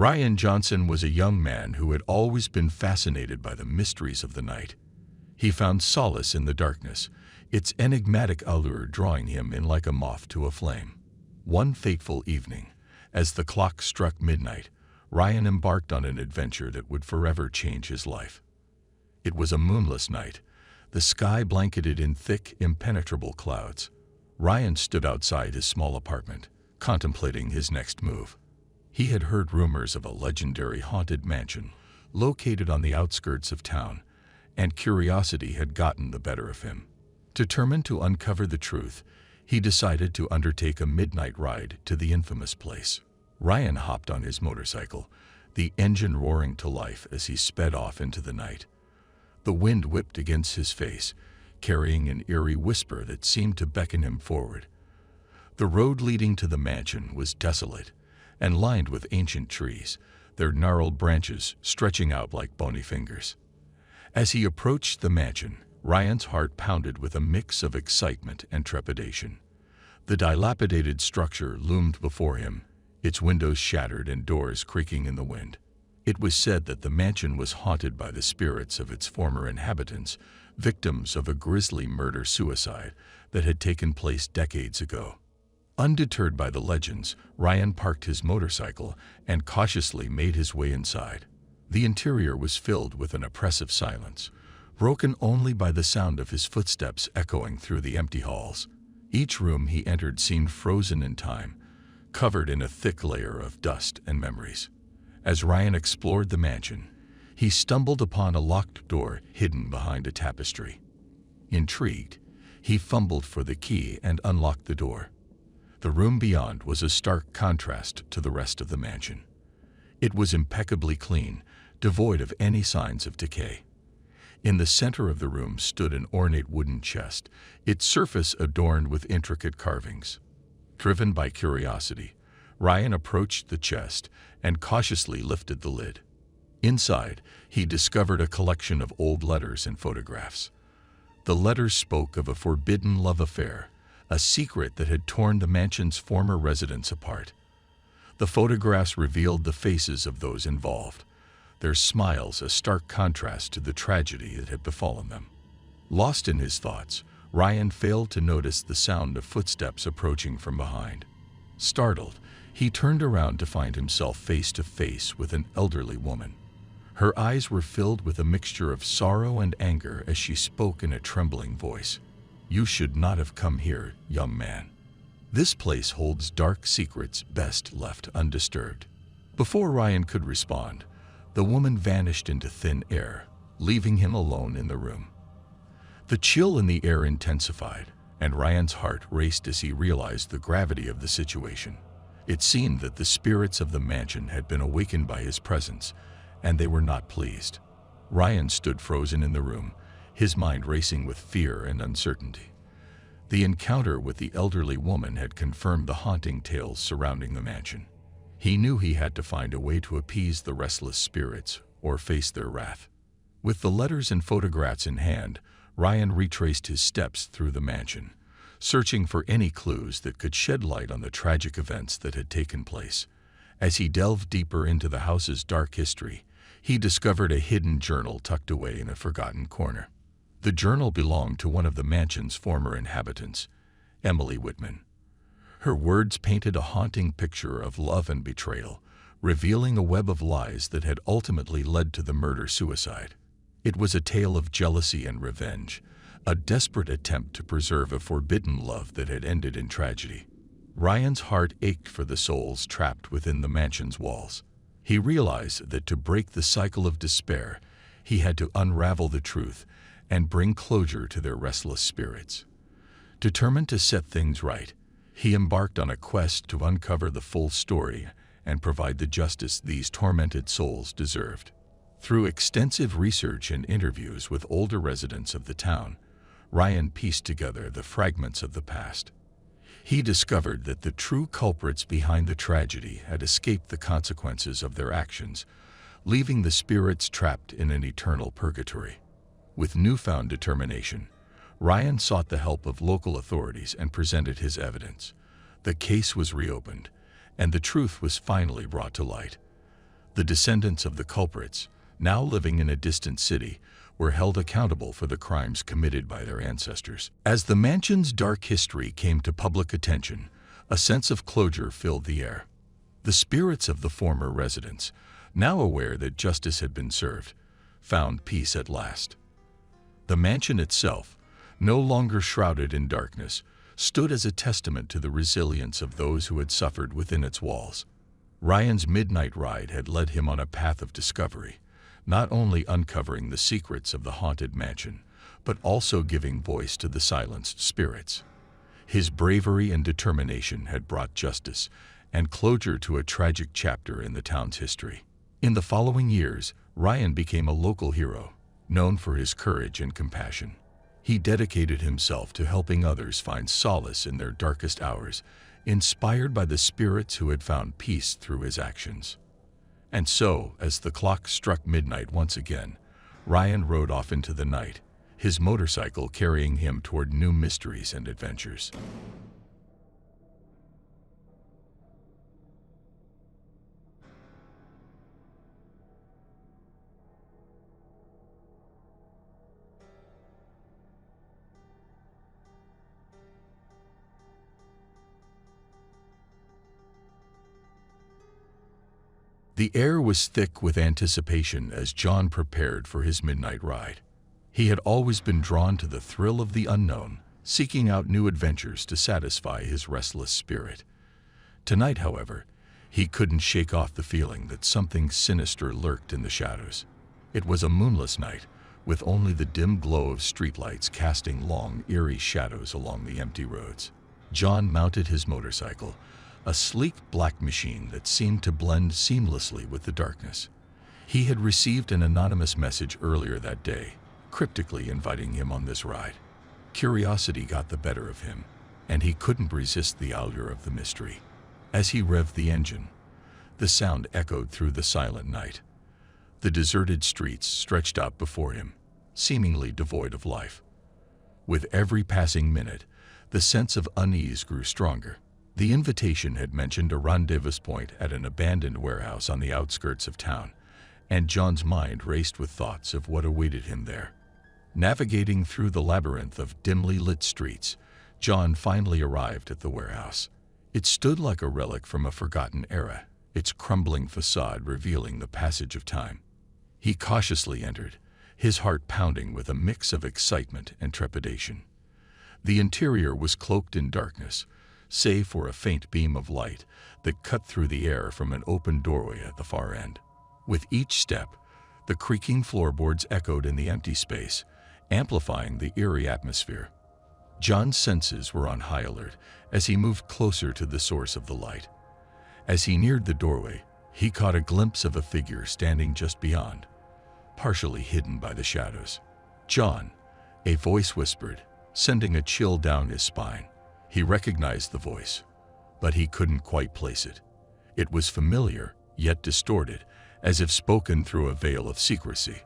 Ryan Johnson was a young man who had always been fascinated by the mysteries of the night. He found solace in the darkness, its enigmatic allure drawing him in like a moth to a flame. One fateful evening, as the clock struck midnight, Ryan embarked on an adventure that would forever change his life. It was a moonless night, the sky blanketed in thick, impenetrable clouds. Ryan stood outside his small apartment, contemplating his next move. He had heard rumors of a legendary haunted mansion located on the outskirts of town, and curiosity had gotten the better of him. Determined to uncover the truth, he decided to undertake a midnight ride to the infamous place. Ryan hopped on his motorcycle, the engine roaring to life as he sped off into the night. The wind whipped against his face, carrying an eerie whisper that seemed to beckon him forward. The road leading to the mansion was desolate and lined with ancient trees, their gnarled branches stretching out like bony fingers. As he approached the mansion, Ryan's heart pounded with a mix of excitement and trepidation. The dilapidated structure loomed before him, its windows shattered and doors creaking in the wind. It was said that the mansion was haunted by the spirits of its former inhabitants, victims of a grisly murder-suicide that had taken place decades ago. Undeterred by the legends, Ryan parked his motorcycle and cautiously made his way inside. The interior was filled with an oppressive silence, broken only by the sound of his footsteps echoing through the empty halls. Each room he entered seemed frozen in time, covered in a thick layer of dust and memories. As Ryan explored the mansion, he stumbled upon a locked door hidden behind a tapestry. Intrigued, he fumbled for the key and unlocked the door. The room beyond was a stark contrast to the rest of the mansion. It was impeccably clean, devoid of any signs of decay. In the center of the room stood an ornate wooden chest, its surface adorned with intricate carvings. Driven by curiosity, Ryan approached the chest and cautiously lifted the lid. Inside, he discovered a collection of old letters and photographs. The letters spoke of a forbidden love affair, a secret that had torn the mansion's former residents apart. The photographs revealed the faces of those involved, their smiles a stark contrast to the tragedy that had befallen them. Lost in his thoughts, Ryan failed to notice the sound of footsteps approaching from behind. Startled, he turned around to find himself face to face with an elderly woman. Her eyes were filled with a mixture of sorrow and anger as she spoke in a trembling voice. "You should not have come here, young man. This place holds dark secrets best left undisturbed." Before Ryan could respond, the woman vanished into thin air, leaving him alone in the room. The chill in the air intensified, and Ryan's heart raced as he realized the gravity of the situation. It seemed that the spirits of the mansion had been awakened by his presence, and they were not pleased. Ryan stood frozen in the room, his mind racing with fear and uncertainty. The encounter with the elderly woman had confirmed the haunting tales surrounding the mansion. He knew he had to find a way to appease the restless spirits or face their wrath. With the letters and photographs in hand, Ryan retraced his steps through the mansion, searching for any clues that could shed light on the tragic events that had taken place. As he delved deeper into the house's dark history, he discovered a hidden journal tucked away in a forgotten corner. The journal belonged to one of the mansion's former inhabitants, Emily Whitman. Her words painted a haunting picture of love and betrayal, revealing a web of lies that had ultimately led to the murder-suicide. It was a tale of jealousy and revenge, a desperate attempt to preserve a forbidden love that had ended in tragedy. Ryan's heart ached for the souls trapped within the mansion's walls. He realized that to break the cycle of despair, he had to unravel the truth and bring closure to their restless spirits. Determined to set things right, he embarked on a quest to uncover the full story and provide the justice these tormented souls deserved. Through extensive research and interviews with older residents of the town, Ryan pieced together the fragments of the past. He discovered that the true culprits behind the tragedy had escaped the consequences of their actions, leaving the spirits trapped in an eternal purgatory. With newfound determination, Ryan sought the help of local authorities and presented his evidence. The case was reopened, and the truth was finally brought to light. The descendants of the culprits, now living in a distant city, were held accountable for the crimes committed by their ancestors. As the mansion's dark history came to public attention, a sense of closure filled the air. The spirits of the former residents, now aware that justice had been served, found peace at last. The mansion itself, no longer shrouded in darkness, stood as a testament to the resilience of those who had suffered within its walls. Ryan's midnight ride had led him on a path of discovery, not only uncovering the secrets of the haunted mansion, but also giving voice to the silenced spirits. His bravery and determination had brought justice and closure to a tragic chapter in the town's history. In the following years, Ryan became a local hero, known for his courage and compassion. He dedicated himself to helping others find solace in their darkest hours, inspired by the spirits who had found peace through his actions. And so, as the clock struck midnight once again, Ryan rode off into the night, his motorcycle carrying him toward new mysteries and adventures. The air was thick with anticipation as John prepared for his midnight ride. He had always been drawn to the thrill of the unknown, seeking out new adventures to satisfy his restless spirit. Tonight, however, he couldn't shake off the feeling that something sinister lurked in the shadows. It was a moonless night, with only the dim glow of streetlights casting long, eerie shadows along the empty roads. John mounted his motorcycle, a sleek black machine that seemed to blend seamlessly with the darkness. He had received an anonymous message earlier that day, cryptically inviting him on this ride. Curiosity got the better of him, and he couldn't resist the allure of the mystery. As he revved the engine, the sound echoed through the silent night. The deserted streets stretched out before him, seemingly devoid of life. With every passing minute, the sense of unease grew stronger. The invitation had mentioned a rendezvous point at an abandoned warehouse on the outskirts of town, and John's mind raced with thoughts of what awaited him there. Navigating through the labyrinth of dimly lit streets, John finally arrived at the warehouse. It stood like a relic from a forgotten era, its crumbling facade revealing the passage of time. He cautiously entered, his heart pounding with a mix of excitement and trepidation. The interior was cloaked in darkness, save for a faint beam of light that cut through the air from an open doorway at the far end. With each step, the creaking floorboards echoed in the empty space, amplifying the eerie atmosphere. John's senses were on high alert as he moved closer to the source of the light. As he neared the doorway, he caught a glimpse of a figure standing just beyond, partially hidden by the shadows. "John," a voice whispered, sending a chill down his spine. He recognized the voice, but he couldn't quite place it. It was familiar, yet distorted, as if spoken through a veil of secrecy.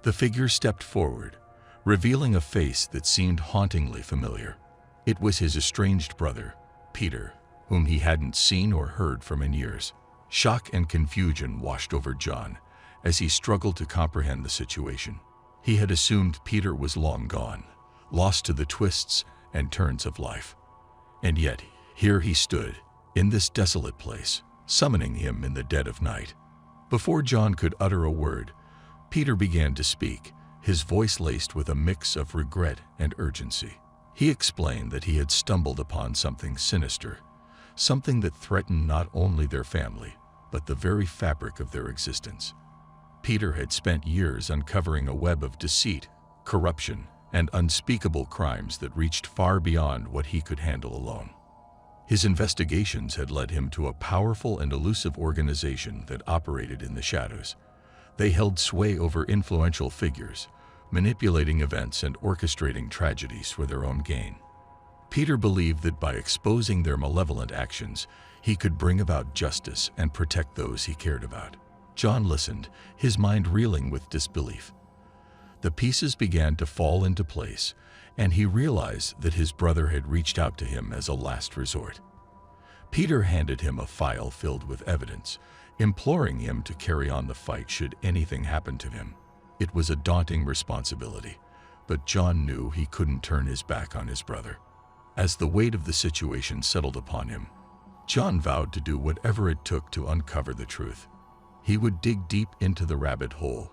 The figure stepped forward, revealing a face that seemed hauntingly familiar. It was his estranged brother, Peter, whom he hadn't seen or heard from in years. Shock and confusion washed over John as he struggled to comprehend the situation. He had assumed Peter was long gone, lost to the twists and turns of life. And yet, here he stood, in this desolate place, summoning him in the dead of night. Before John could utter a word, Peter began to speak, his voice laced with a mix of regret and urgency. He explained that he had stumbled upon something sinister, something that threatened not only their family, but the very fabric of their existence. Peter had spent years uncovering a web of deceit, corruption, and unspeakable crimes that reached far beyond what he could handle alone. His investigations had led him to a powerful and elusive organization that operated in the shadows. They held sway over influential figures, manipulating events and orchestrating tragedies for their own gain. Peter believed that by exposing their malevolent actions, he could bring about justice and protect those he cared about. John listened, his mind reeling with disbelief. The pieces began to fall into place, and he realized that his brother had reached out to him as a last resort. Peter handed him a file filled with evidence, imploring him to carry on the fight should anything happen to him. It was a daunting responsibility, but John knew he couldn't turn his back on his brother. As the weight of the situation settled upon him, John vowed to do whatever it took to uncover the truth. He would dig deep into the rabbit hole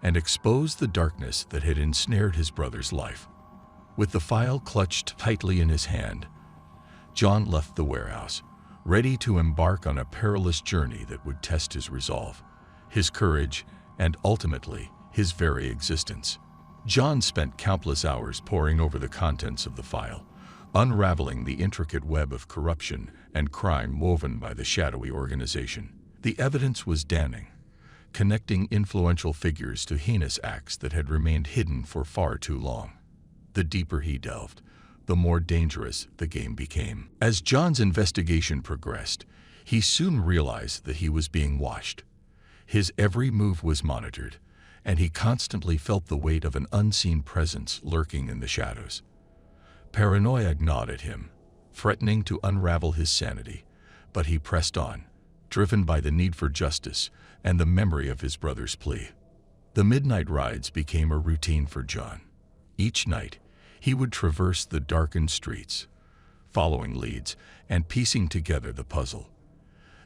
and expose the darkness that had ensnared his brother's life. With the file clutched tightly in his hand, John left the warehouse, ready to embark on a perilous journey that would test his resolve, his courage, and ultimately, his very existence. John spent countless hours poring over the contents of the file, unraveling the intricate web of corruption and crime woven by the shadowy organization. The evidence was damning, connecting influential figures to heinous acts that had remained hidden for far too long. The deeper he delved, the more dangerous the game became. As John's investigation progressed, he soon realized that he was being watched. His every move was monitored, and he constantly felt the weight of an unseen presence lurking in the shadows. Paranoia gnawed at him, threatening to unravel his sanity, but he pressed on, driven by the need for justice and the memory of his brother's plea. The midnight rides became a routine for John. Each night, he would traverse the darkened streets, following leads and piecing together the puzzle.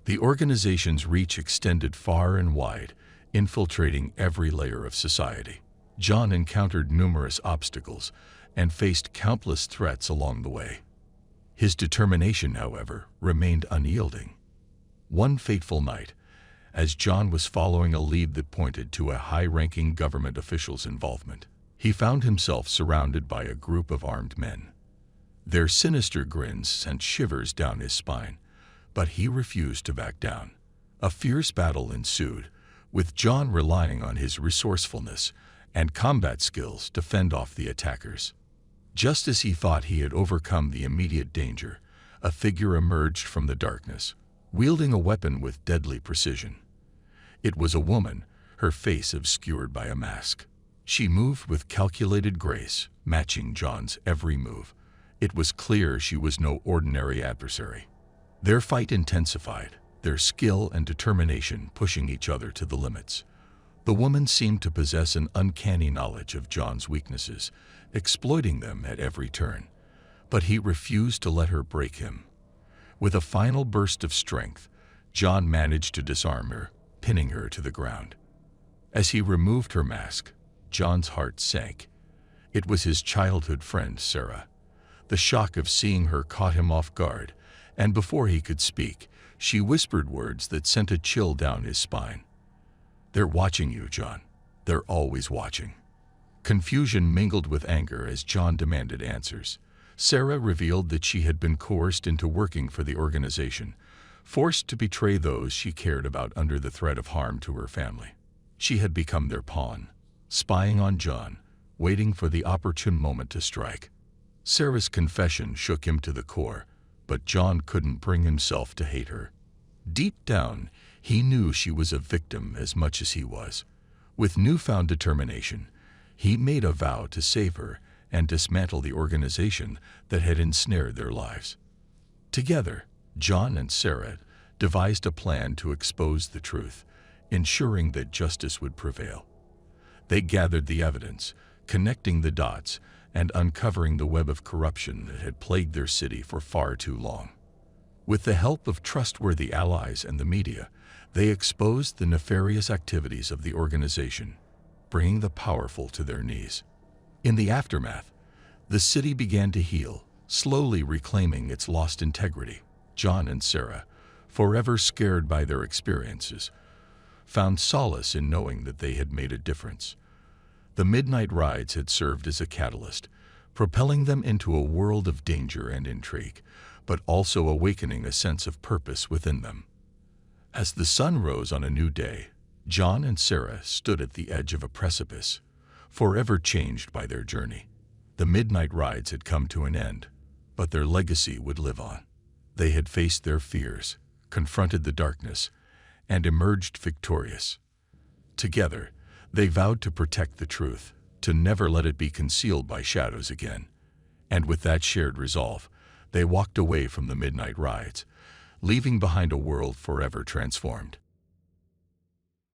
The organization's reach extended far and wide, infiltrating every layer of society. John encountered numerous obstacles and faced countless threats along the way. His determination, however, remained unyielding. One fateful night, as John was following a lead that pointed to a high-ranking government official's involvement, he found himself surrounded by a group of armed men. Their sinister grins sent shivers down his spine, but he refused to back down. A fierce battle ensued, with John relying on his resourcefulness and combat skills to fend off the attackers. Just as he thought he had overcome the immediate danger, a figure emerged from the darkness, wielding a weapon with deadly precision. It was a woman, her face obscured by a mask. She moved with calculated grace, matching John's every move. It was clear she was no ordinary adversary. Their fight intensified, their skill and determination pushing each other to the limits. The woman seemed to possess an uncanny knowledge of John's weaknesses, exploiting them at every turn. But he refused to let her break him. With a final burst of strength, John managed to disarm her, pinning her to the ground. As he removed her mask, John's heart sank. It was his childhood friend, Sarah. The shock of seeing her caught him off guard, and before he could speak, she whispered words that sent a chill down his spine. "They're watching you, John. They're always watching." Confusion mingled with anger as John demanded answers. Sarah revealed that she had been coerced into working for the organization, forced to betray those she cared about under the threat of harm to her family. She had become their pawn, spying on John, waiting for the opportune moment to strike. Sarah's confession shook him to the core, but John couldn't bring himself to hate her. Deep down, he knew she was a victim as much as he was. With newfound determination, he made a vow to save her and dismantle the organization that had ensnared their lives. Together, John and Sarah devised a plan to expose the truth, ensuring that justice would prevail. They gathered the evidence, connecting the dots, and uncovering the web of corruption that had plagued their city for far too long. With the help of trustworthy allies and the media, they exposed the nefarious activities of the organization, bringing the powerful to their knees. In the aftermath, the city began to heal, slowly reclaiming its lost integrity. John and Sarah, forever scared by their experiences, found solace in knowing that they had made a difference. The midnight rides had served as a catalyst, propelling them into a world of danger and intrigue, but also awakening a sense of purpose within them. As the sun rose on a new day, John and Sarah stood at the edge of a precipice, forever changed by their journey. The midnight rides had come to an end, but their legacy would live on. They had faced their fears, confronted the darkness, and emerged victorious. Together, they vowed to protect the truth, to never let it be concealed by shadows again. And with that shared resolve, they walked away from the midnight rides, leaving behind a world forever transformed.